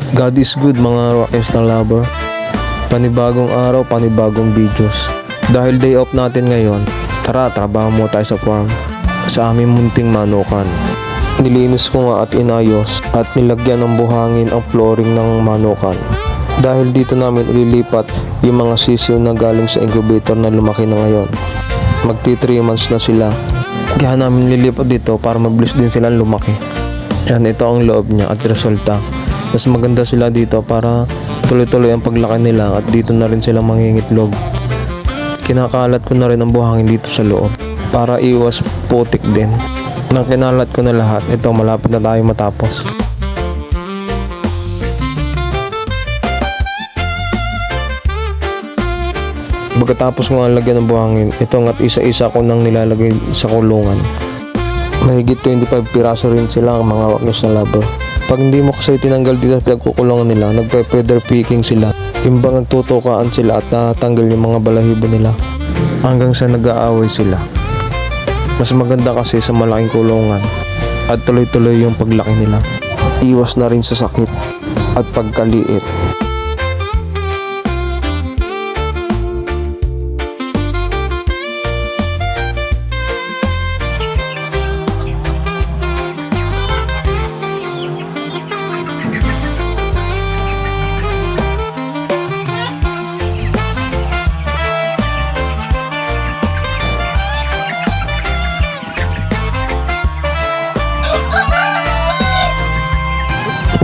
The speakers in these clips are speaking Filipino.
God is good mga Rockestar lover. Panibagong araw, panibagong videos. Dahil day off natin ngayon, tara trabaho mo tayo sa farm. Sa aming munting manukan. Nilinis ko nga at inayos at nilagyan ng buhangin ang flooring ng manukan. Dahil dito namin ililipat yung mga sisiw na galing sa incubator na lumaki na ngayon. Magti 3 months na sila. Kaya namin lilipat dito para mabilis din silang lumaki. Yan, ito ang loob niya at resulta. Mas maganda sila dito para tuloy-tuloy ang paglaki nila at dito na rin sila mangingitlog. Kinakalat ko na rin ang buhangin dito sa loob para iwas putik din. Nang kinalat ko na lahat, ito malapit na tayo matapos. Pagkatapos ko nga lagyan ng buhangin, ito at isa-isa ko nang nilalagay sa kulungan. Mahigit 25 piraso rin sila ang mga Rockestar lover. Pag hindi mo kasi tinanggal dito sa pinagkukulungan nila, nagpe-feather picking sila. Imbang nagtutukaan sila at natanggal yung mga balahibo nila. Hanggang sa nag-aaway sila. Mas maganda kasi sa malaking kulungan at tuloy-tuloy yung paglaki nila. Iwas na rin sa sakit at pagkaliit.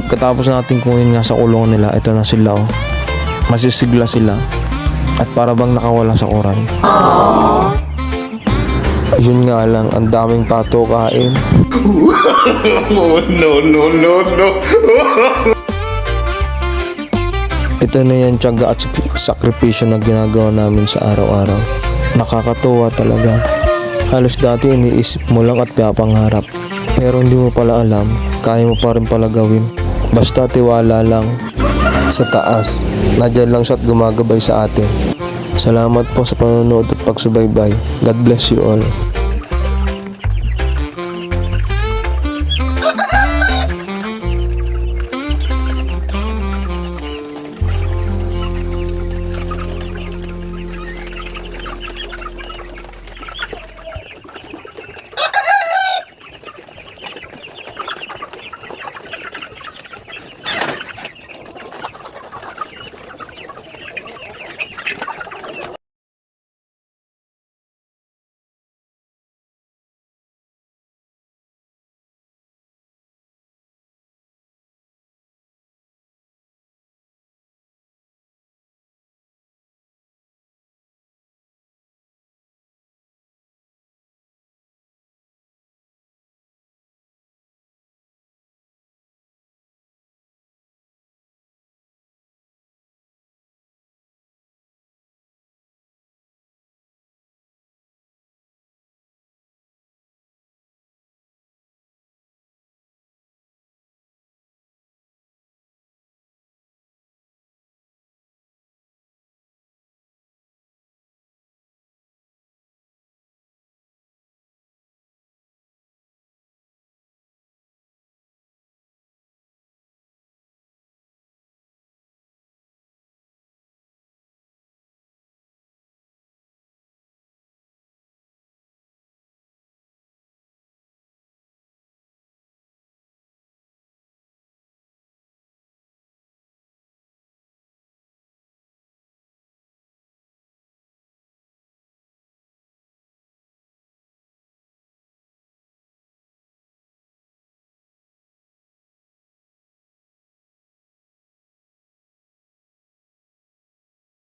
Pagkatapos natin kunin nga sa kulungan nila, ito na sila oh. Masisigla sila at para bang nakawala sa koral. Yun nga lang, ang daming patukain. No. Ito na yan tiyaga at sakripisyo na ginagawa namin sa araw-araw. Nakakatuwa talaga. Halos dati iniisip mo lang at papangarap. Pero hindi mo pala alam, kaya mo pa rin pala gawin. Basta tiwala lang sa taas. Nandiyan lang siya at gumagabay sa atin. Salamat po sa panonood at pagsubaybay. God bless you all.